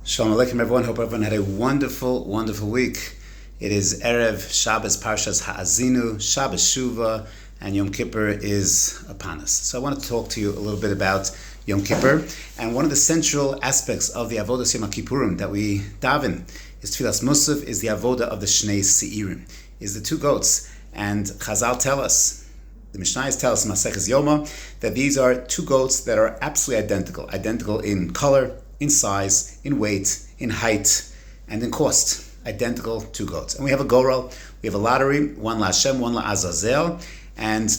Shalom Aleichem, everyone. Hope everyone had a wonderful, wonderful week. It is Erev Shabbos Parshas Haazinu, Shabbos Shuva, and Yom Kippur is upon us. So I want to talk to you a little bit about Yom Kippur. And one of the central aspects of the Avodas Yom Kippurim that we daven is Tfilas Musaf, is the Avodah of the Shnei Seirim, is the two goats. And Chazal tell us, the Mishnayos tell us in Maseches Yoma, that these are two goats that are absolutely identical in color, in size, in weight, in height, and in cost. Identical two goats. And we have a goral, we have a lottery, one la Hashem, one la Azazel, and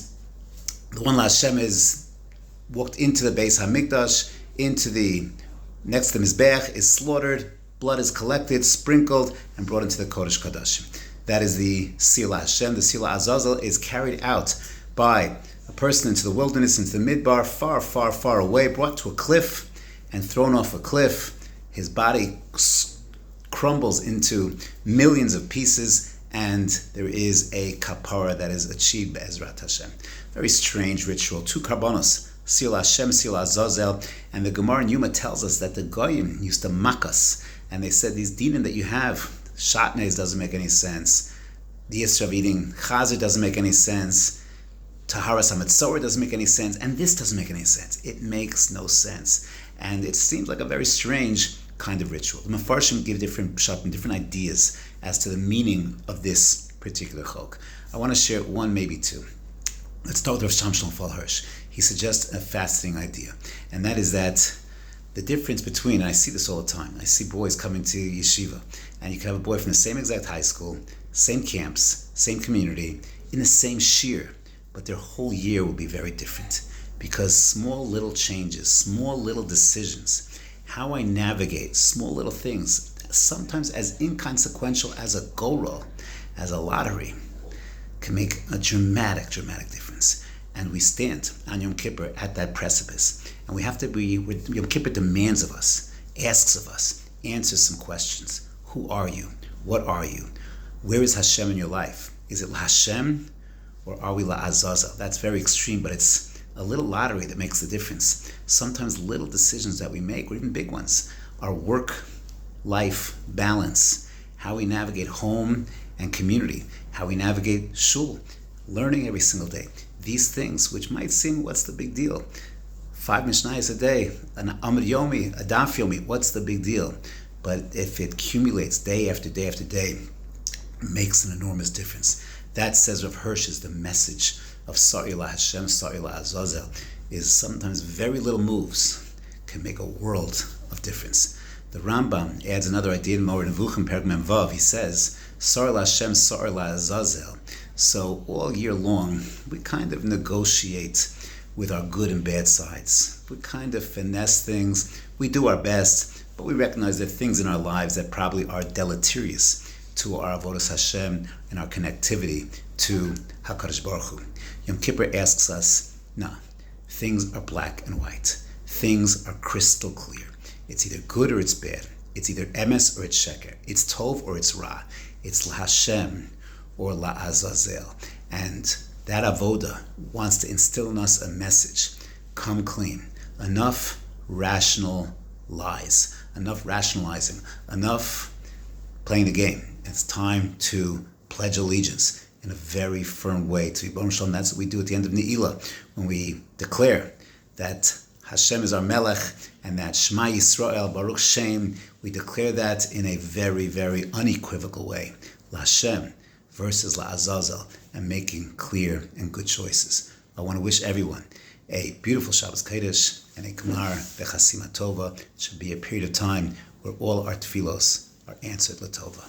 the one la Hashem is walked into the Beis HaMikdash, next to the Mizbeach, is slaughtered, blood is collected, sprinkled, and brought into the Kodesh Kodashim. That is the Sila Hashem. The Sila Azazel is carried out by a person into the wilderness, into the Midbar, far, far, far away, brought to a cliff, and thrown off a cliff. His body crumbles into millions of pieces, and there is a kapara that is achieved be'ezrat Hashem. Very strange ritual. Two karbonos, Sila Hashem, Sila Azazel, and the Gemara in Yuma tells us that the Goyim used to mock us, and they said, these dinim that you have, shatnez doesn't make any sense, the Yisra of eating chazer doesn't make any sense, Taharas HaMetzorah doesn't make any sense, and this doesn't make any sense. It makes no sense. And it seems like a very strange kind of ritual. The Mefarshim give different pshatim, different ideas as to the meaning of this particular chok. I want to share one, maybe two. Let's start with Rav Shamshon Fal Hirsch. He suggests a fascinating idea, and that is that the difference between, and I see this all the time, I see boys coming to yeshiva, and you can have a boy from the same exact high school, same camps, same community, in the same shir, but their whole year will be very different. Because small little changes, small little decisions, how I navigate small little things, sometimes as inconsequential as a goal, as a lottery, can make a dramatic difference. And we stand on Yom Kippur at that precipice. And we have to be, Yom Kippur demands of us, asks of us, answers some questions. Who are you? What are you? Where is Hashem in your life? Is it La Hashem or are we La Azazel? That's very extreme, but it's a little lottery that makes the difference. Sometimes little decisions that we make, or even big ones, our work-life balance, how we navigate home and community, how we navigate shul, learning every single day. These things, which might seem, what's the big deal? 5 mishnayos a day, an amud yomi, a daf yomi, what's the big deal? But if it accumulates day after day after day, it makes an enormous difference. That, says Rav Hirsch, is the message of Sa'ila Hashem, Sa'ila Azazel, is sometimes very little moves can make a world of difference. The Rambam adds another idea in Moreh Nevuchim, Perek Mem Vav. He says, Sa'ila Hashem, Sa'ila Azazel. So all year long, we kind of negotiate with our good and bad sides. We kind of finesse things. We do our best, but we recognize there are things in our lives that probably are deleterious to our avodas Hashem and our connectivity to HaKadosh Baruch Hu. Yom Kippur asks us, no, things are black and white. Things are crystal clear. It's either good or it's bad. It's either emes or it's sheker. It's tov or it's ra. It's la Hashem or la Azazel. And that avoda wants to instill in us a message. Come clean. Enough rational lies. Enough rationalizing. Enough playing the game. It's time to pledge allegiance in a very firm way to Yibon Shalom. That's what we do at the end of Ne'ilah, when we declare that Hashem is our Melech and that Shema Yisrael, Baruch Shem, we declare that in a very, very unequivocal way. La Hashem versus La Azazel, and making clear and good choices. I want to wish everyone a beautiful Shabbos Kodesh and a Gemar Bechasima Tova. It should be a period of time where all our tefillos are answered Latova.